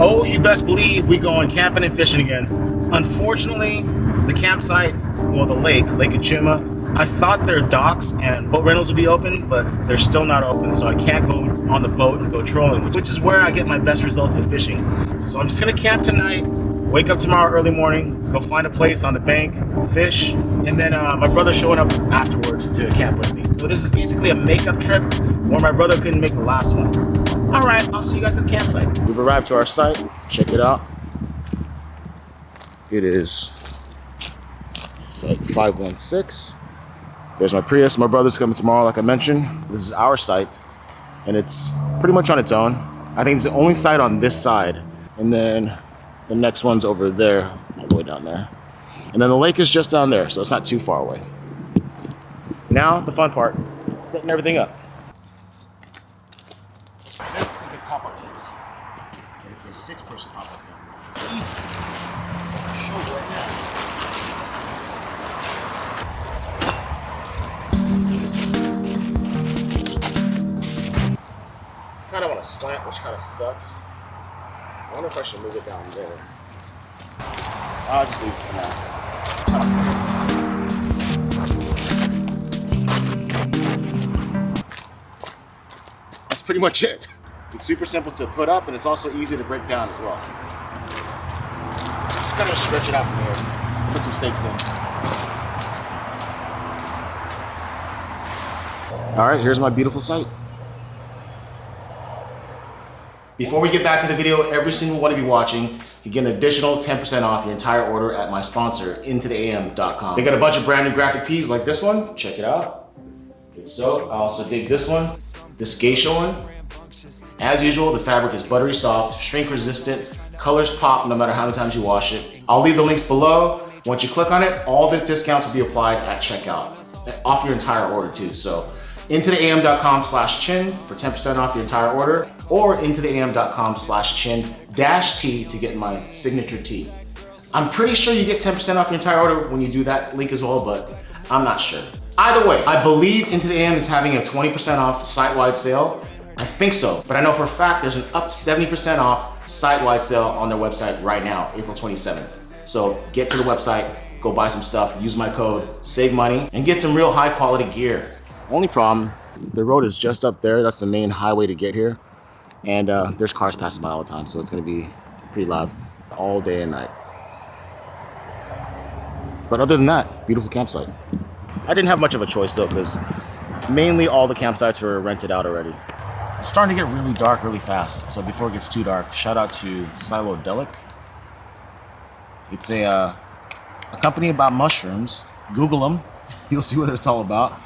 Oh, you best believe we going camping and fishing again. Unfortunately, the campsite, well, the lake Cachuma, I thought their docks and boat rentals would be open, but they're still not open, so I can't go on the boat and go trolling, which is where I get my best results with fishing. So I'm just gonna camp tonight, wake up tomorrow early morning, go find a place on the bank, fish, and then my brother's showing up afterwards to camp with me. So this is basically a makeup trip where my brother couldn't make the last one. All right, I'll see you guys at the campsite. We've arrived to our site. Check it out. It is site 516. There's my Prius. My brother's coming tomorrow, like I mentioned. This is our site, and it's pretty much on its own. I think it's the only site on this side, and then the next one's over there, all the way down there. And then the lake is just down there, so it's not too far away. Now, the fun part, setting everything up. This is a pop-up tent. It's a 6-person pop-up tent. Easy. I'll show you right now. It's kind of on a slant, which kind of sucks. I wonder if I should move it down there. I'll just leave it for now. That's pretty much it. It's super simple to put up, and it's also easy to break down as well. Just kind of stretch it out from here. Put some stakes in. All right, here's my beautiful site. Before we get back to the video, every single one of you watching, you get an additional 10% off your entire order at my sponsor, intotheam.com. They got a bunch of brand new graphic tees like this one. Check it out. It's dope. I also dig this one, this geisha one. As usual, the fabric is buttery soft, shrink resistant, colors pop no matter how many times you wash it. I'll leave the links below. Once you click on it, all the discounts will be applied at checkout, off your entire order too. So intotheam.com/chin for 10% off your entire order, or intotheam.com/chin-t to get my signature tee. I'm pretty sure you get 10% off your entire order when you do that link as well, but I'm not sure. Either way, I believe Into the AM is having a 20% off site-wide sale. I think so, but I know for a fact there's an up to 70% off site-wide sale on their website right now, April 27th. So get to the website, go buy some stuff, use my code, save money, and get some real high-quality gear. Only problem, the road is just up there. That's the main highway to get here. And there's cars passing by all the time, so it's gonna be pretty loud all day and night. But other than that, beautiful campsite. I didn't have much of a choice though, because mainly all the campsites were rented out already. It's starting to get really dark really fast, so before it gets too dark, shout out to Silodelic. It's a company about mushrooms. Google them, you'll see what it's all about.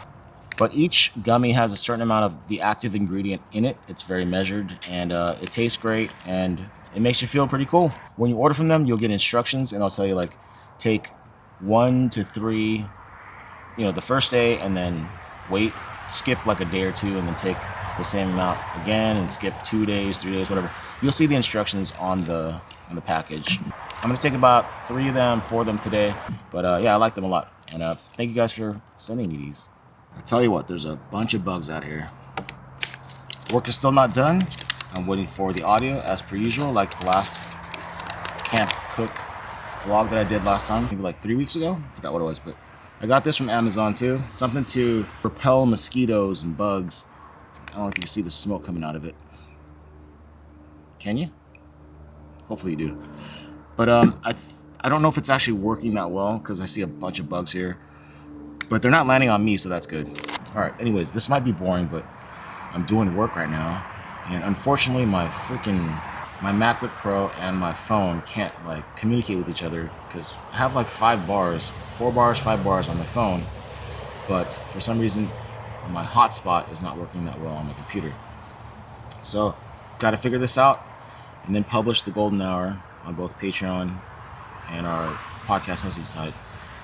But each gummy has a certain amount of the active ingredient in it. It's very measured, and it tastes great, and it makes you feel pretty cool. When you order from them, you'll get instructions, and I'll tell you like, take 1 to 3, the first day, and then wait, skip like a day or two, and then take the same amount again, and skip 2 days, 3 days, whatever. You'll see the instructions on the package. I'm gonna take about 3 of them, 4 of them today, but yeah, I like them a lot, and thank you guys for sending me these. I tell you what, there's a bunch of bugs out here. Work is still not done. I'm waiting for the audio as per usual, like the last camp cook vlog that I did last time, maybe like 3 weeks ago. I forgot what it was, but I got this from Amazon too. Something to repel mosquitoes and bugs. I don't know if you can see the smoke coming out of it. Can you? Hopefully you do. But I don't know if it's actually working that well, because I see a bunch of bugs here. But they're not landing on me, so that's good. All right, anyways, this might be boring, but I'm doing work right now. And unfortunately, my MacBook Pro and my phone can't like communicate with each other, because I have like 4 bars, 5 bars on my phone. But for some reason, my hotspot is not working that well on my computer. So, gotta figure this out, and then publish the golden hour on both Patreon and our podcast hosting site.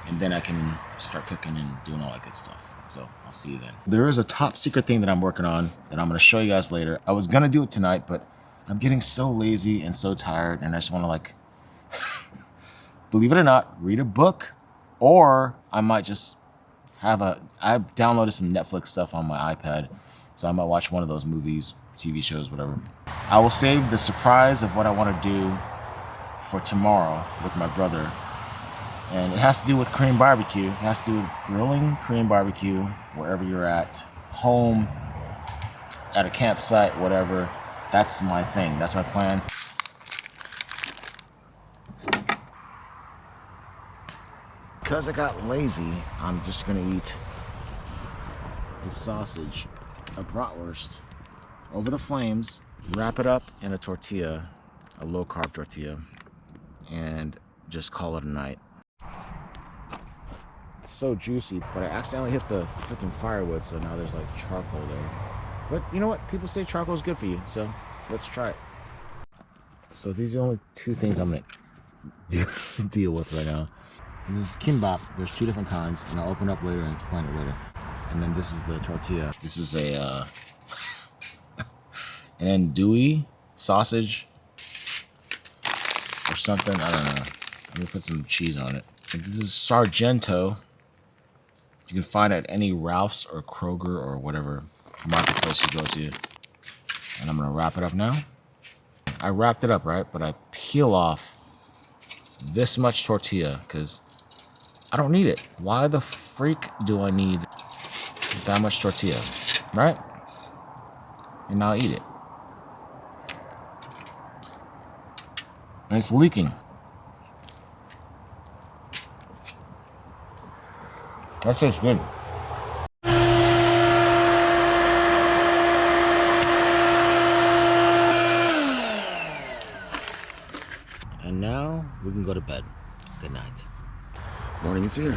And then I can start cooking and doing all that good stuff. So I'll see you then. There is a top secret thing that I'm working on that I'm gonna show you guys later. I was gonna do it tonight, but I'm getting so lazy and so tired, and I just wanna like, believe it or not, read a book, or I might just I've downloaded some Netflix stuff on my iPad, so I might watch one of those movies TV shows, whatever. I will save the surprise of what I want to do for tomorrow with my brother. And it has to do with Korean barbecue. It has to do with grilling Korean barbecue wherever you're at. Home, at a campsite, whatever. That's my thing. That's my plan. Because I got lazy, I'm just gonna eat a sausage, a bratwurst, over the flames, wrap it up in a tortilla, a low-carb tortilla, and just call it a night. It's so juicy, but I accidentally hit the freaking firewood, so now there's like charcoal there. But you know what? People say charcoal is good for you, so let's try it. So these are the only two things I'm gonna deal with right now. This is kimbap. There's two different kinds, and I'll open up later and explain it later. And then this is the tortilla. This is a an andouille sausage or something. I don't know. Let me put some cheese on it. And this is Sargento. You can find it at any Ralph's or Kroger or whatever marketplace you go to. And I'm gonna wrap it up now. I wrapped it up, right? But I peel off this much tortilla because I don't need it. Why the freak do I need that much tortilla, right? And I'll eat it. And it's leaking. That tastes good. And now we can go to bed. Good night. Morning is here.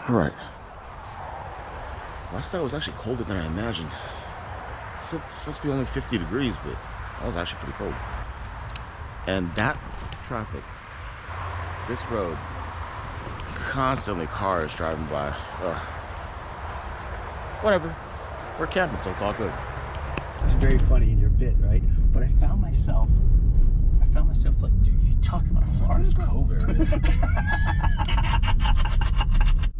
All right. Last night was actually colder than I imagined. It's supposed to be only 50 degrees, but that was actually pretty cold. And that traffic, this road, constantly cars driving by. Whatever. We're camping, so it's all good. It's very funny in your bit, right? But I found myself like, dude, you talking about Florida? This cove area.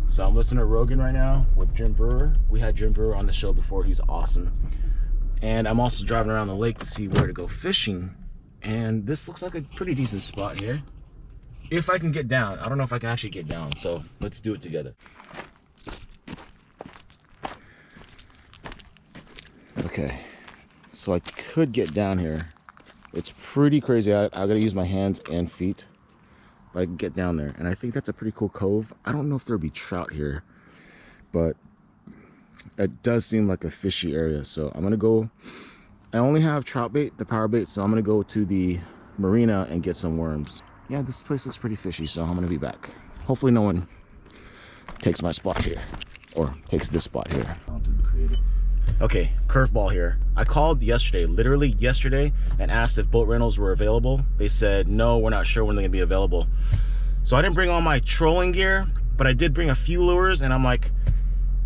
So I'm listening to Rogan right now with Jim Brewer. We had Jim Brewer on the show before. He's awesome. And I'm also driving around the lake to see where to go fishing. And this looks like a pretty decent spot here. If I can get down. I don't know if I can actually get down. So let's do it together. Okay. So I could get down here. It's pretty crazy. I gotta use my hands and feet. But I can get down there. And I think that's a pretty cool cove. I don't know if there'll be trout here. But it does seem like a fishy area. So I'm gonna go. I only have trout bait, the power bait. So I'm gonna go to the marina and get some worms. Yeah, this place looks pretty fishy. So I'm gonna be back. Hopefully no one takes my spot here. Or takes this spot here. I'll do the creative. Okay, curveball here. I called yesterday, literally yesterday, and asked if boat rentals were available. They said, no, we're not sure when they're gonna be available. So I didn't bring all my trolling gear, but I did bring a few lures, and I'm like,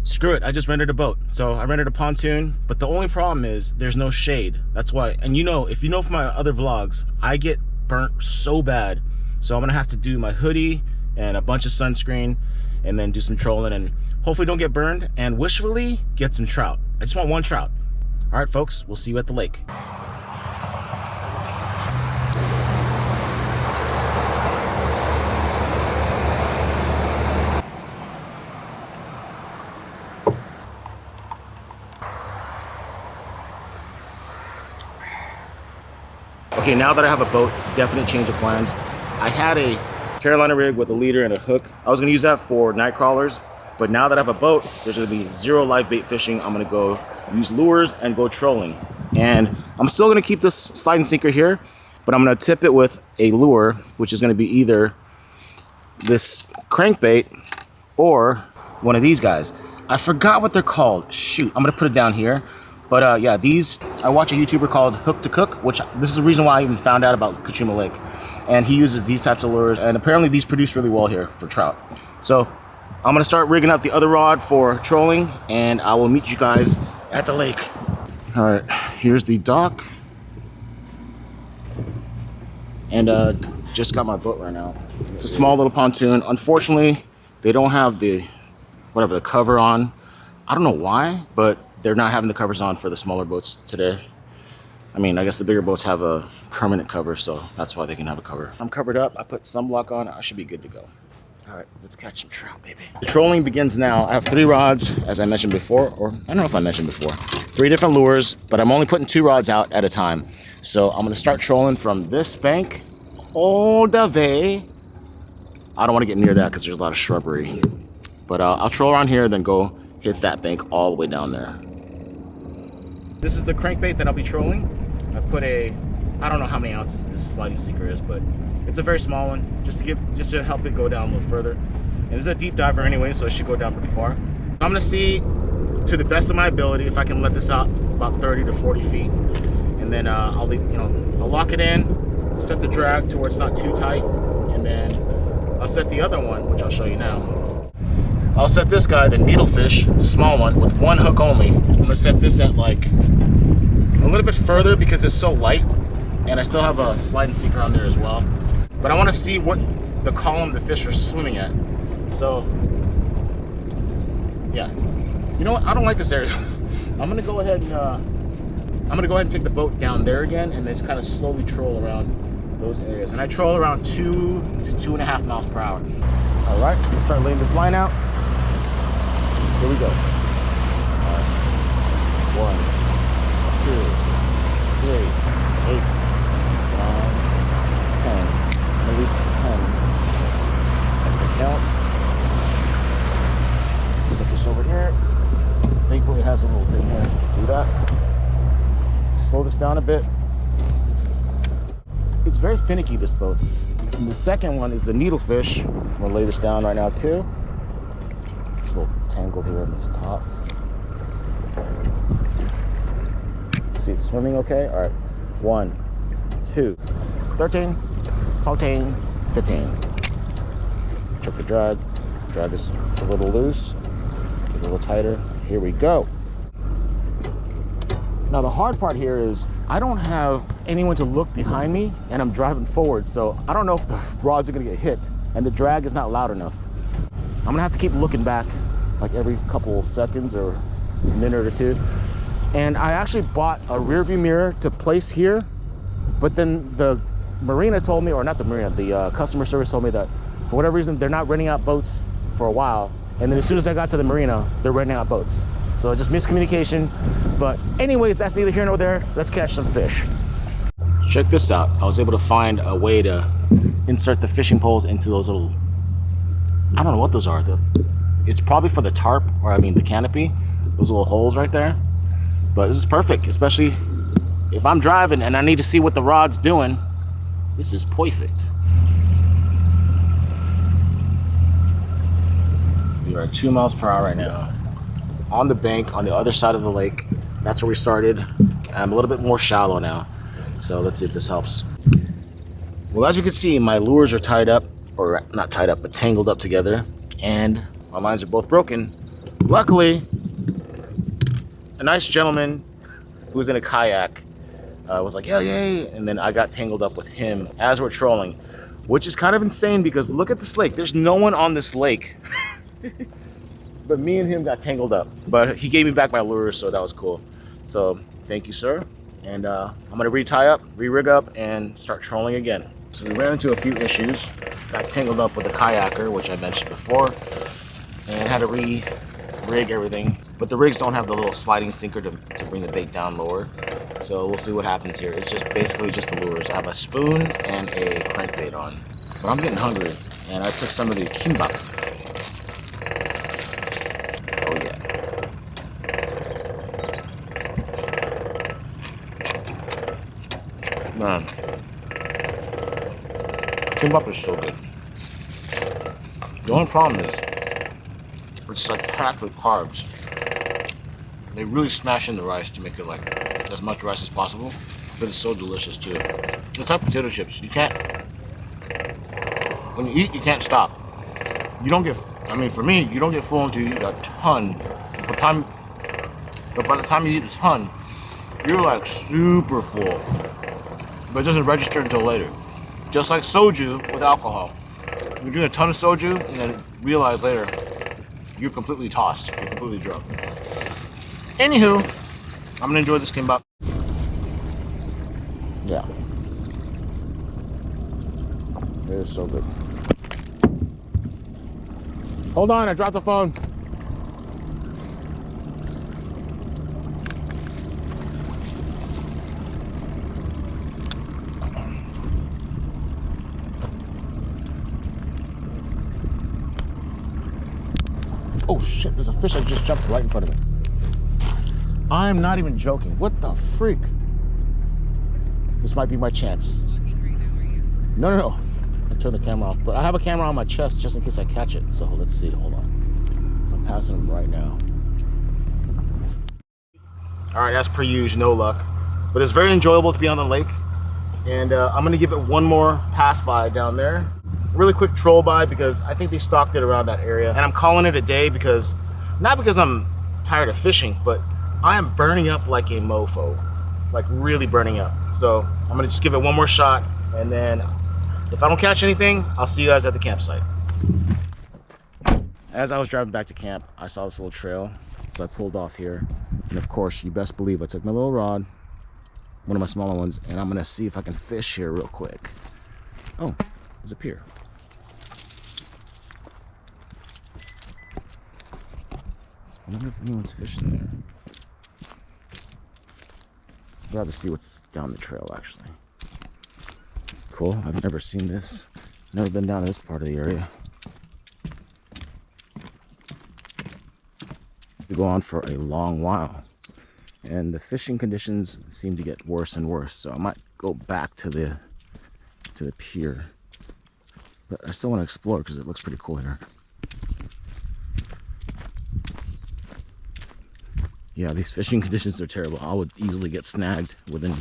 screw it, I just rented a boat. So I rented a pontoon, but the only problem is there's no shade. That's why, and you know, if you know from my other vlogs, I get burnt so bad. So I'm gonna have to do my hoodie and a bunch of sunscreen and then do some trolling and hopefully don't get burned and wishfully get some trout. I just want one trout. All right, folks, we'll see you at the lake. Okay, now that I have a boat, definite change of plans. I had a Carolina rig with a leader and a hook. I was gonna use that for night crawlers, but now that I have a boat, there's gonna be zero live bait fishing. I'm gonna go use lures and go trolling. And I'm still gonna keep this sliding sinker here, but I'm gonna tip it with a lure, which is gonna be either this crankbait or one of these guys. I forgot what they're called. Shoot, I'm gonna put it down here. But yeah, these, I watch a YouTuber called Hook to Cook, which this is the reason why I even found out about Cachuma Lake. And he uses these types of lures, and apparently these produce really well here for trout. So I'm gonna start rigging up the other rod for trolling, and I will meet you guys at the lake. All right, here's the dock. And just got my boat right now. It's a small little pontoon. Unfortunately, they don't have the cover on. I don't know why, but they're not having the covers on for the smaller boats today. I mean, I guess the bigger boats have a permanent cover, so that's why they can have a cover. I'm covered up. I put sunblock on. I should be good to go. All right, let's catch some trout, baby. The trolling begins now. I have 3 rods, as I mentioned before, or I don't know if I mentioned before. 3 different lures, but I'm only putting 2 rods out at a time. So I'm gonna start trolling from this bank all the way. I don't want to get near that because there's a lot of shrubbery. But I'll troll around here, then go hit that bank all the way down there. This is the crankbait that I'll be trolling. I've put I don't know how many ounces this sliding sinker is, but it's a very small one, just to help it go down a little further. And this is a deep diver anyway, so it should go down pretty far. I'm gonna see, to the best of my ability, if I can let this out about 30 to 40 feet. And then I'll lock it in, set the drag to where it's not too tight, and then I'll set the other one, which I'll show you now. I'll set this guy, the needlefish, small one, with 1 hook only. I'm gonna set this at like a little bit further because it's so light, and I still have a sliding sinker on there as well. But I want to see what the column the fish are swimming at. So, yeah. You know what? I don't like this area. I'm gonna go ahead and take the boat down there again, and then just kind of slowly troll around those areas. And I troll around 2 to 2.5 miles per hour. All right, let's start laying this line out. Here we go. All right. 1, 2, 3, 8, 9, 10. Maybe 10. That's the count. Put this over here. Thankfully it has a little thing here. Do that. Slow this down a bit. It's very finicky, this boat. And the second one is the needlefish. I'm gonna lay this down right now too. It's a little tangled here on the top. See, it's swimming okay? All right, 1, 2, 13, 14, 15. Check the drag. Drag is a little loose, get a little tighter. Here we go. Now the hard part here is I don't have anyone to look behind me, and I'm driving forward, so I don't know if the rods are gonna get hit, and the drag is not loud enough. I'm gonna have to keep looking back like every couple seconds or a minute or two. And I actually bought a rear view mirror to place here, but then the marina told me, or not the marina, the customer service told me that for whatever reason, they're not renting out boats for a while. And then as soon as I got to the marina, they're renting out boats. So just miscommunication. But anyways, that's neither here nor there. Let's catch some fish. Check this out. I was able to find a way to insert the fishing poles into those little, I don't know what those are. It's probably for the tarp, or I mean the canopy. Those little holes right there. But this is perfect, especially if I'm driving and I need to see what the rod's doing. This is perfect. We are at 2 miles per hour right now. On the bank, on the other side of the lake. That's where we started. I'm a little bit more shallow now. So let's see if this helps. Well, as you can see, my lures are tied up, or not tied up, but tangled up together. And my lines are both broken. Luckily, a nice gentleman who was in a kayak was like, yeah, yay. And then I got tangled up with him as we're trolling, which is kind of insane because look at this lake. There's no one on this lake. But me and him got tangled up. But he gave me back my lures, so that was cool. So thank you, sir. And I'm gonna re-tie up, re-rig up, and start trolling again. So we ran into a few issues. Got tangled up with a kayaker, which I mentioned before, and had to re-rig everything. But the rigs don't have the little sliding sinker to bring the bait down lower. So we'll see what happens here. It's just basically just the lures. I have a spoon and a crankbait on. But I'm getting hungry, and I took some of the kimbap. Oh yeah. Man, kimbap is so good. The only problem is it's like packed with carbs. They really smash in the rice to make it like as much rice as possible, but it's so delicious too. It's like potato chips. You can't, when you eat, you can't stop. You don't get, I mean for me, you don't get full until you eat a ton. But by the time you eat a ton, you're like super full. But it doesn't register until later. Just like soju with alcohol. You drink a ton of soju and then realize later you're completely tossed. You're completely drunk. Anywho, I'm gonna enjoy this kimbap. Yeah. It is so good. Hold on, I dropped the phone. Oh shit, there's a fish that just jumped right in front of me. I'm not even joking. What the freak? This might be my chance. No. I turned the camera off, but I have a camera on my chest just in case I catch it. So let's see, hold on. I'm passing him right now. All right, as per usual, no luck. But it's very enjoyable to be on the lake. And I'm gonna give it one more pass by down there. Really quick troll by because I think they stocked it around that area. And I'm calling it a day because, not because I'm tired of fishing, but I am burning up like a mofo. Like really burning up. So I'm gonna just give it one more shot, and then if I don't catch anything, I'll see you guys at the campsite. As I was driving back to camp, I saw this little trail, so I pulled off here. And of course, you best believe I took my little rod, one of my smaller ones, and I'm gonna see if I can fish here real quick. Oh, there's a pier. I wonder if anyone's fishing there. I'd rather see what's down the trail, actually. Cool, I've never seen this. Never been down to this part of the area. We go on for a long while. And the fishing conditions seem to get worse and worse. So I might go back to the pier. But I still want to explore because it looks pretty cool here. Yeah, these fishing conditions are terrible. I would easily get snagged within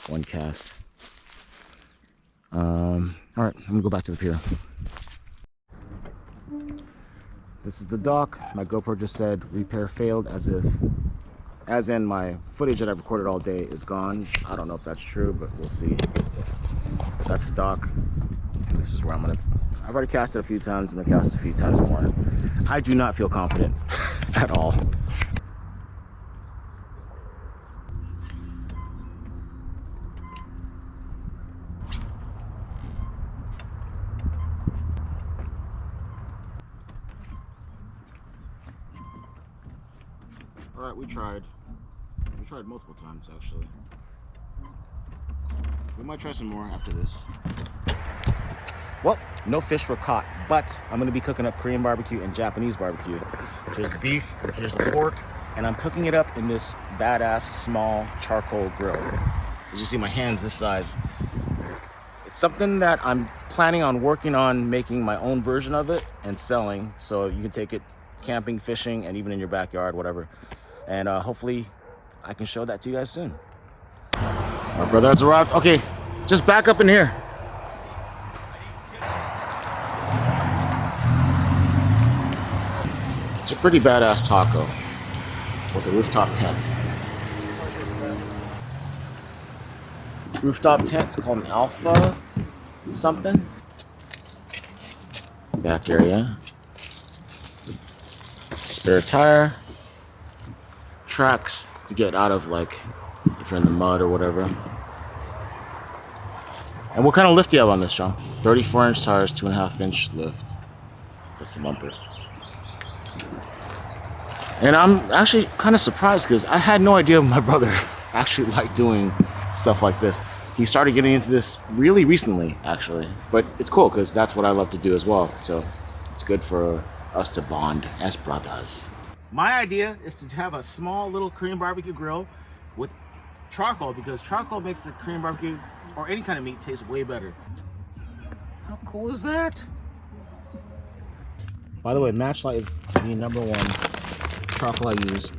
one cast. All right, I'm gonna go back to the pier. This is the dock. My GoPro just said repair failed, as in my footage that I've recorded all day is gone. I don't know if that's true, but we'll see. That's the dock. This is where I've already cast it a few times. I'm gonna cast it a few times more. I do not feel confident at all. All right, we tried. We tried multiple times, actually. We might try some more after this. Well, no fish were caught, but I'm gonna be cooking up Korean barbecue and Japanese barbecue. Here's the beef, here's the pork, and I'm cooking it up in this badass small charcoal grill. As you see, my hand's this size. It's something that I'm planning on working on making my own version of it and selling, so you can take it camping, fishing, and even in your backyard, whatever. And hopefully I can show that to you guys soon. My brother has arrived. Okay, just back up in here. It's a pretty badass taco with a rooftop tent. Rooftop tent, it's called an Alpha something. Back area. Spare tire. Tracks to get out of, like, if you're in the mud or whatever. And what kind of lift do you have on this, John? 34-inch tires, 2.5-inch lift. That's the bumper. And I'm actually kind of surprised because I had no idea my brother actually liked doing stuff like this. He started getting into this really recently, actually. But it's cool because that's what I love to do as well. So it's good for us to bond as brothers. My idea is to have a small little Korean barbecue grill with charcoal because charcoal makes the Korean barbecue or any kind of meat taste way better. How cool is that? By the way, Matchlight is the #1 charcoal I use.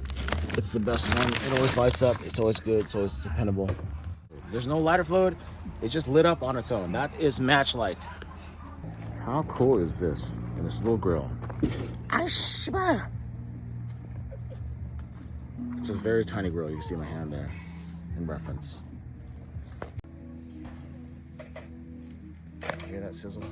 It's the best one. It always lights up. It's always good. It's always dependable. There's no lighter fluid. It just lit up on its own. That is Matchlight. How cool is this in this little grill? I swear. It's a very tiny grill. You can see my hand there in reference. Hear that sizzle?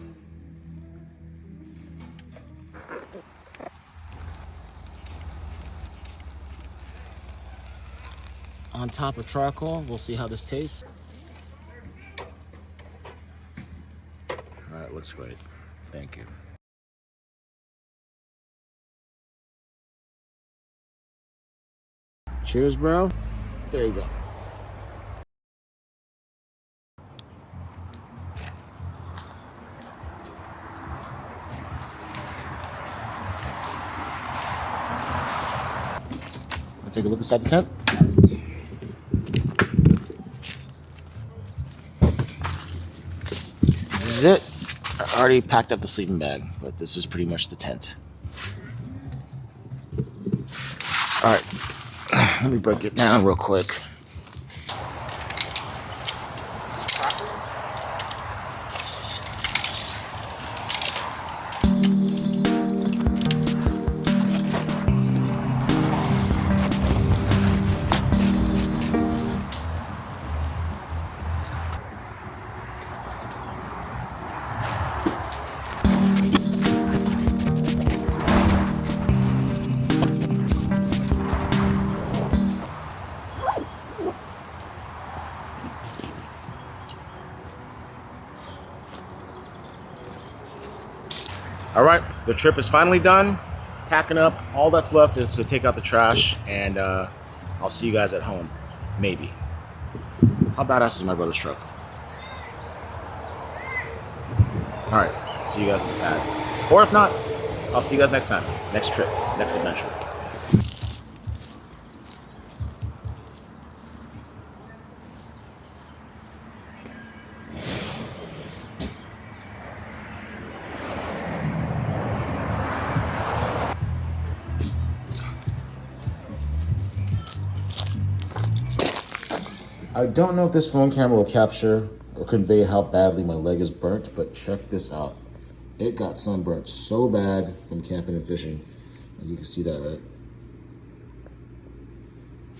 on top of charcoal. We'll see how this tastes. All right, looks great. Thank you. Cheers, bro. There you go. Take a look inside the tent. This is it. I already packed up the sleeping bag, but this is pretty much the tent. All right, let me break it down real quick. All right, the trip is finally done. Packing up. All that's left is to take out the trash, and I'll see you guys at home. Maybe. How badass is my brother's truck? All right, see you guys at the pad. Or if not, I'll see you guys next time. Next trip, next adventure. I don't know if this phone camera will capture or convey how badly my leg is burnt, but check this out. It got sunburnt so bad from camping and fishing. You can see that, right?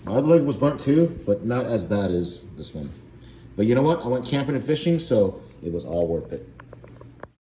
My other leg was burnt too, but not as bad as this one. But you know what? I went camping and fishing, so it was all worth it.